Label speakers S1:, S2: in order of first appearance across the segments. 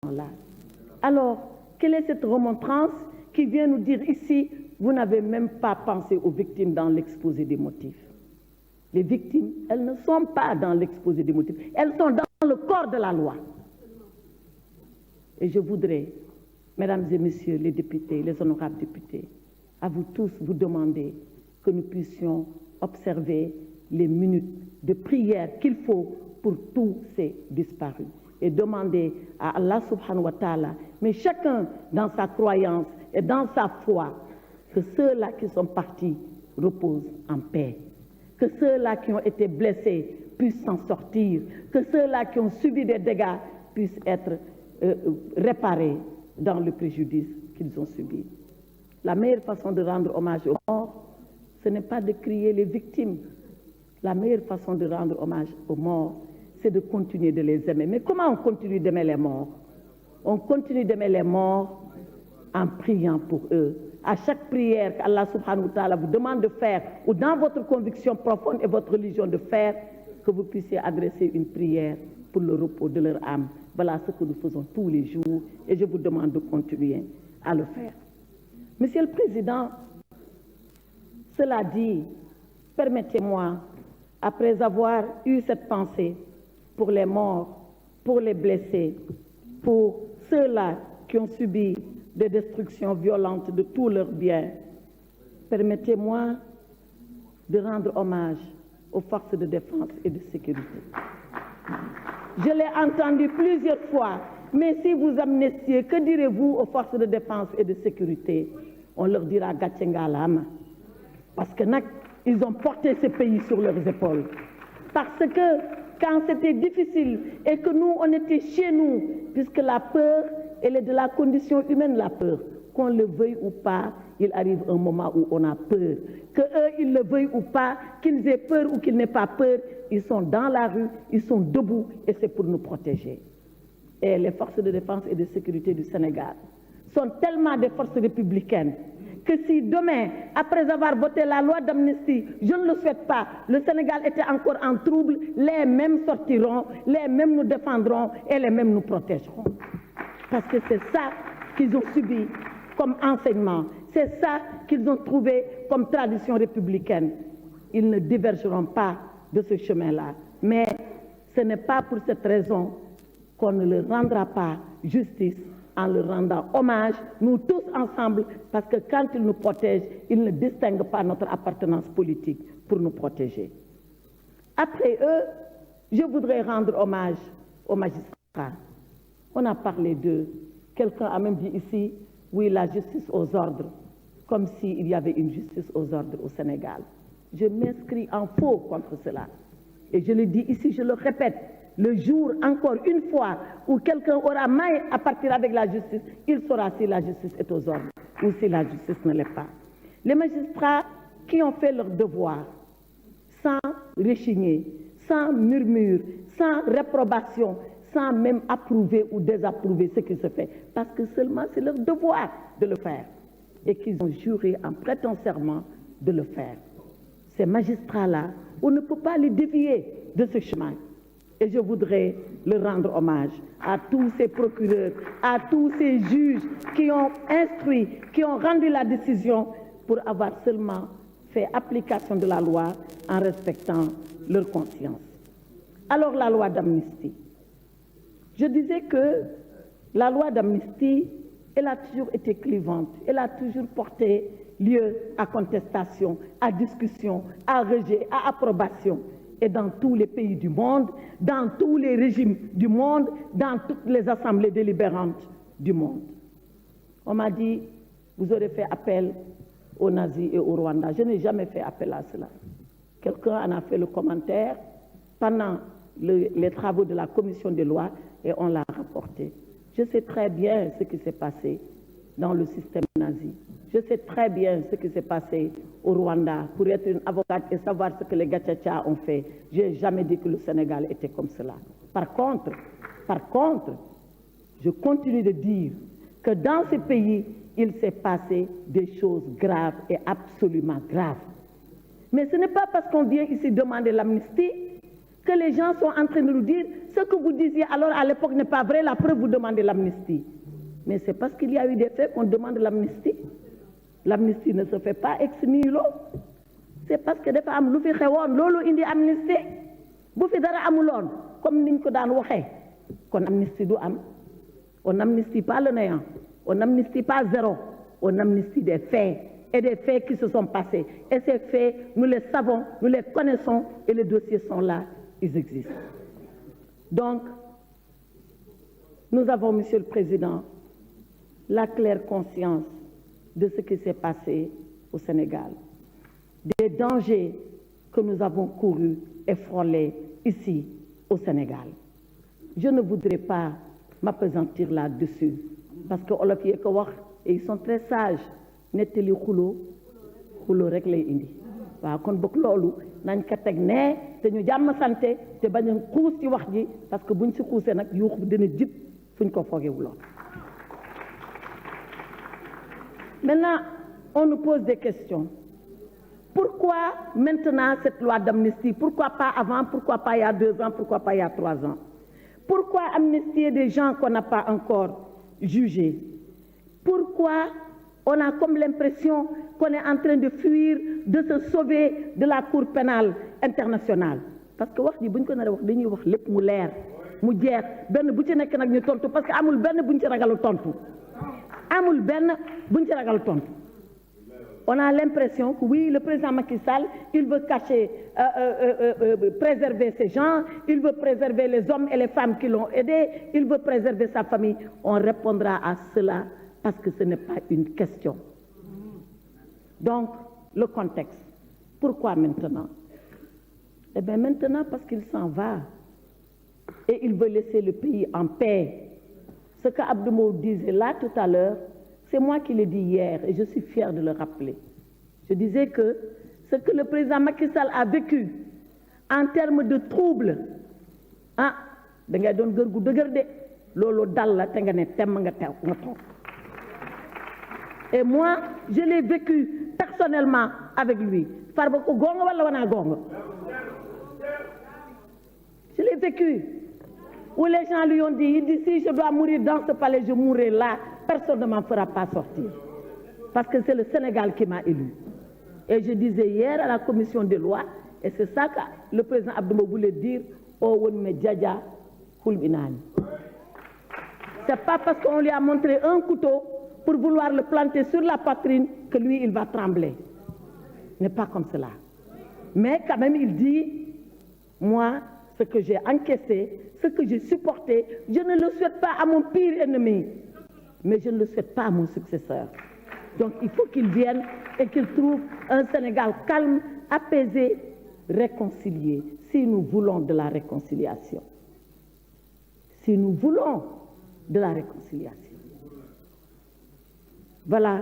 S1: là. Alors, quelle est cette remontrance qui vient nous dire ici, vous n'avez même pas pensé aux victimes dans l'exposé des motifs? Les victimes, elles ne sont pas dans l'exposé des motifs, elles sont dans le corps de la loi. Et je voudrais, mesdames et messieurs les députés, les honorables députés, à vous tous vous demander que nous puissions observer les minutes de prière qu'il faut pour tous ces disparus et demander à Allah subhanahu wa ta'ala, mais chacun dans sa croyance et dans sa foi, que ceux-là qui sont partis reposent en paix, que ceux-là qui ont été blessés puissent s'en sortir, que ceux-là qui ont subi des dégâts puissent être réparés dans le préjudice qu'ils ont subi. La meilleure façon de rendre hommage aux morts, ce n'est pas de crier les victimes. La meilleure façon de rendre hommage aux morts, c'est de continuer de les aimer. Mais comment on continue d'aimer les morts? On continue d'aimer les morts en priant pour eux. À chaque prière qu'Allah subhanahu wa ta'ala vous demande de faire, ou dans votre conviction profonde et votre religion de faire, que vous puissiez adresser une prière pour le repos de leur âme. Voilà ce que nous faisons tous les jours et je vous demande de continuer à le faire. Monsieur le Président, cela dit, permettez-moi, après avoir eu cette pensée pour les morts, pour les blessés, pour ceux-là qui ont subi des destructions violentes de tous leurs biens, permettez-moi de rendre hommage aux forces de défense et de sécurité. Je l'ai entendu plusieurs fois, mais si vous amnestiez, que direz-vous aux forces de défense et de sécurité? On leur dira gatche ngalama. Parce que ils ont porté ce pays sur leurs épaules. Parce que quand c'était difficile et que nous, on était chez nous, puisque la peur, elle est de la condition humaine, la peur. Qu'on le veuille ou pas, il arrive un moment où on a peur. Que eux, ils le veuillent ou pas, qu'ils aient peur ou qu'ils n'aient pas peur, ils sont dans la rue, ils sont debout et c'est pour nous protéger. Et les forces de défense et de sécurité du Sénégal sont tellement des forces républicaines que si demain, après avoir voté la loi d'amnistie, je ne le souhaite pas, le Sénégal était encore en trouble, les mêmes sortiront, les mêmes nous défendront et les mêmes nous protégeront. Parce que c'est ça qu'ils ont subi comme enseignement, c'est ça qu'ils ont trouvé comme tradition républicaine. Ils ne divergeront pas de ce chemin-là. Mais ce n'est pas pour cette raison qu'on ne leur rendra pas justice en leur rendant hommage, nous tous ensemble, parce que quand ils nous protègent, ils ne distinguent pas notre appartenance politique pour nous protéger. Après eux, je voudrais rendre hommage aux magistrats. On a parlé d'eux. Quelqu'un a même dit ici, oui, la justice aux ordres, comme s'il y avait une justice aux ordres au Sénégal. Je m'inscris en faux contre cela. Et je le dis ici, je le répète, le jour, encore une fois, où quelqu'un aura maille à partir avec la justice, il saura si la justice est aux ordres ou si la justice ne l'est pas. Les magistrats qui ont fait leur devoir, sans rechigner, sans murmure, sans réprobation, sans même approuver ou désapprouver ce qui se fait, parce que seulement c'est leur devoir de le faire, et qu'ils ont juré en prêtant serment de le faire. Ces magistrats-là, on ne peut pas les dévier de ce chemin. Et je voudrais leur rendre hommage à tous ces procureurs, à tous ces juges qui ont instruit, qui ont rendu la décision pour avoir seulement fait application de la loi en respectant leur conscience. Alors la loi d'amnistie. Je disais que la loi d'amnistie, elle a toujours été clivante, elle a toujours porté lieu à contestation, à discussion, à rejet, à approbation. Et dans tous les pays du monde, dans tous les régimes du monde, dans toutes les assemblées délibérantes du monde. On m'a dit, vous aurez fait appel aux nazis et au Rwanda. Je n'ai jamais fait appel à cela. Quelqu'un en a fait le commentaire pendant les travaux de la commission des lois et on l'a rapporté. Je sais très bien ce qui s'est passé dans le système nazi. Je sais très bien ce qui s'est passé au Rwanda pour être une avocate et savoir ce que les Gachacha ont fait. Je n'ai jamais dit que le Sénégal était comme cela. Par contre, je continue de dire que dans ce pays, il s'est passé des choses graves et absolument graves. Mais ce n'est pas parce qu'on vient ici demander l'amnistie que les gens sont en train de nous dire ce que vous disiez alors à l'époque n'est pas vrai, la preuve, vous demandez l'amnistie. Mais c'est parce qu'il y a eu des faits qu'on demande l'amnistie. L'amnistie ne se fait pas ex nihilo. C'est parce que dafa am lu fi xewoon loolu indi amnistie bu fi dara amuloon comme niñ ko daan waxee kon amnistie du am. On n'amnistie pas le néant, on n'amnistie pas zéro, on amnistie des faits et des faits qui se sont passés. Et ces faits, nous les savons, nous les connaissons et les dossiers sont là, ils existent. Donc, nous avons, Monsieur le Président, la claire conscience de ce qui s'est passé au Sénégal, des dangers que nous avons courus et frôlés ici au Sénégal. Je ne voudrais pas m'appesantir là-dessus parce que olof yee ko wax et ils sont très sages nettali xuloo rek lay indi waaw kon bokk loolu nañ ko teg nee te ñu jàmm sante te bañ a xuus ci wax ji parce que buñ ci xuusee nag yuux bi dina jib fuñ ko foogewuloon. Maintenant, on nous pose des questions. Pourquoi maintenant cette loi d'amnistie? Pourquoi pas avant? Pourquoi pas il y a 2 ans? Pourquoi pas il y a 3 ans? Pourquoi amnistier des gens qu'on n'a pas encore jugés? Pourquoi on a comme l'impression qu'on est en train de fuir, de se sauver de la Cour pénale internationale? Parce que wax ji buñ ko nar a wax dañuy wax lépp mu leer mu jeex benn bu ci nekk nag ñu tontu parce que amul benn buñ ci ragalu tontu amul benn buñ ci ragalu tontu. On a l'impression que oui, le président Macky Sall, il veut cacher, préserver ces gens, il veut préserver les hommes et les femmes qui l'ont aidé, il veut préserver sa famille. On répondra à cela parce que ce n'est pas une question. Donc, le contexte. Pourquoi maintenant? Eh bien maintenant parce qu'il s'en va et il veut laisser le pays en paix. Ce que Abdou Mbow disait là tout à l'heure, c'est moi qui l'ai dit hier et je suis fière de le rappeler. Je disais que ce que le président Macky Sall a vécu en termes de troubles, ah da ngay doon gër gu dëgër de loolu dal la te nga ne temm nga toog. Et moi, je l'ai vécu personnellement avec lui. Farba ko gonga wala wana gonga. Je l'ai vécu. Où les gens lui ont dit, il dit si je dois mourir dans ce palais, je mourrai là. Personne ne m'en fera pas sortir. Parce que c'est le Sénégal qui m'a élu. Et je disais hier à la commission des lois, et c'est ça que le président Abdou Mbow voulait dire, c'est pas parce qu'on lui a montré un couteau pour vouloir le planter sur la poitrine que lui, il va trembler. Ce n'est pas comme cela. Mais quand même, il dit, moi, ce que j'ai encaissé, ce que j'ai supporté, je ne le souhaite pas à mon pire ennemi. Mais je ne le souhaite pas à mon successeur. Donc il faut qu'il vienne et qu'il trouve un Sénégal calme, apaisé, réconcilié, si nous voulons de la réconciliation. Si nous voulons de la réconciliation. Voilà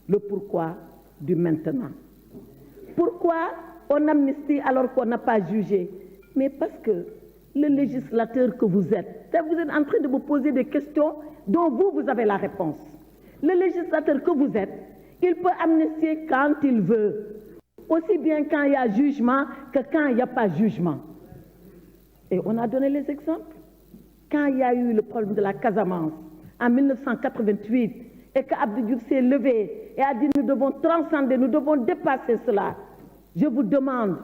S1: le pourquoi du maintenant. Pourquoi on amnistie alors qu'on n'a pas jugé? Mais parce que le législateur que vous êtes en train de vous poser des questions dont vous avez la réponse. Le législateur que vous êtes, il peut amnistier quand il veut, aussi bien quand il y a jugement que quand il n'y a pas jugement. Et on a donné les exemples. Quand il y a eu le problème de la Casamance en 1988 et qu'Abdou Diouf s'est levé et a dit nous devons transcender, nous devons dépasser cela. Je vous demande,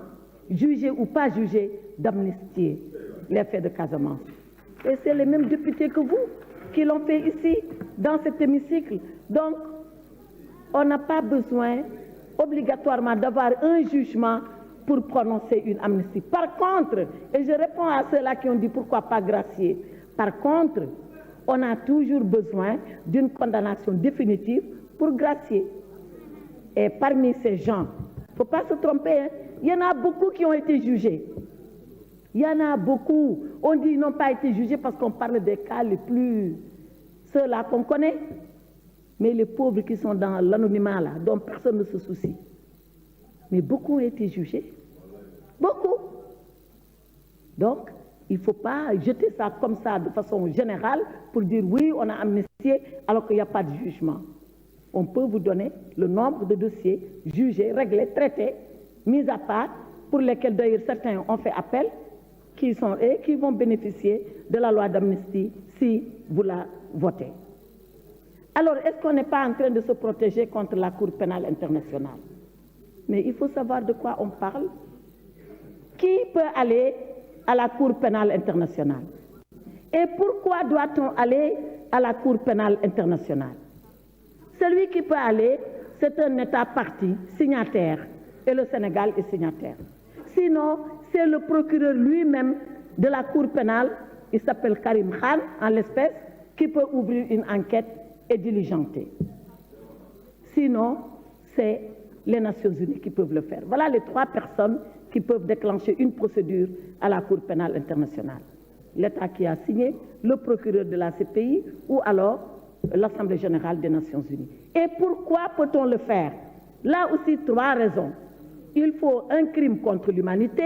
S1: juger ou pas juger, d'amnistier les faits de Casamance. Et c'est les mêmes députés que vous qui l'ont fait ici, dans cet hémicycle. Donc, on n'a pas besoin obligatoirement d'avoir un jugement pour prononcer une amnistie. Par contre, et je réponds à ceux-là qui ont dit pourquoi pas gracier, par contre, on a toujours besoin d'une condamnation définitive pour gracier. Et parmi ces gens, il ne faut pas se tromper, hein, il y en a beaucoup qui ont été jugés. Il y en a beaucoup. On dit qu'ils n'ont pas été jugés parce qu'on parle des cas les plus... ceux-là qu'on connaît. Mais les pauvres qui sont dans l'anonymat, là, dont personne ne se soucie. Mais beaucoup ont été jugés. Beaucoup. Donc, il ne faut pas jeter ça comme ça de façon générale pour dire oui, on a amnistié alors qu'il n'y a pas de jugement. On peut vous donner le nombre de dossiers jugés, réglés, traités, mis à part, pour lesquels d'ailleurs certains ont fait appel, qui sont et qui vont bénéficier de la loi d'amnistie si vous la votez. Alors, est-ce qu'on n'est pas en train de se protéger contre la Cour pénale internationale? Mais il faut savoir de quoi on parle. Qui peut aller à la Cour pénale internationale? Et pourquoi doit-on aller à la Cour pénale internationale? Celui qui peut aller, c'est un État partie, signataire, et le Sénégal est signataire. Sinon, c'est le procureur lui-même de la Cour pénale, il s'appelle Karim Khan en l'espèce, qui peut ouvrir une enquête et diligenter. Sinon, c'est les Nations Unies qui peuvent le faire. Voilà les 3 personnes qui peuvent déclencher une procédure à la Cour pénale internationale. L'État qui a signé, le procureur de la CPI ou alors l'Assemblée générale des Nations Unies. Et pourquoi peut-on le faire? Là aussi, 3 raisons. Il faut un crime contre l'humanité,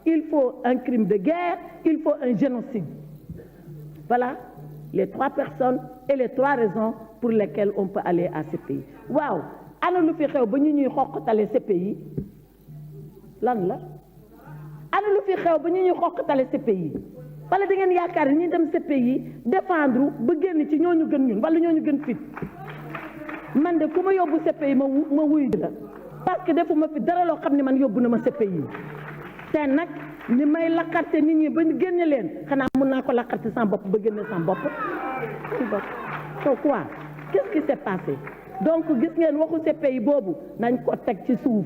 S1: il faut un crime de guerre, il faut un génocide. Voilà les 3 personnes et les 3 raisons pour lesquelles on peut aller à CPI. Waaw, ana lu fi xew ba ñu ñuy xoqatale CPI lan la? Ana lu fi xew ba ñu ñuy xoqatale CPI? Wala da ngeen yaakaar ni ñuy dem CPI défendre ba génn ci ñooñu gën ñun wala ñooñu gën fit? Man de ku ma yóbbu CPI ma wuyu la parce que defuma fi dara loo xam ne man yóbbu na ma CPI. te nag ni may lakkarte nit ñi ba génne leen xanaa mun naa ko lakkarte sans bopp ba génne sans bopp. So quoi? Qu'est-ce qui s'est passé? Donc gis ngeen waxu CPI boobu nañ ko teg ci suuf.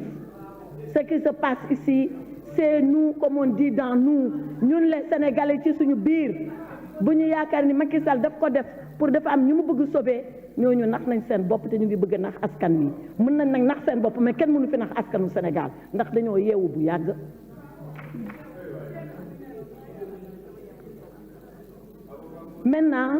S1: Ce qui se passe ici, c'est nous, comme on dit dans nous, ñun les Sénégalais ci suñu biir bu ñu yaakaar ni Macky Sall daf ko def pour dafa am ñu mu bëgg sauver ñooñu nax nañ seen bopp te ñu ngi bëgg nax askan wi mën nañ nag nax seen bopp mais kenn mënu fi nax askanu Sénégal ndax dañoo yeewu bu yàgg. Maintenant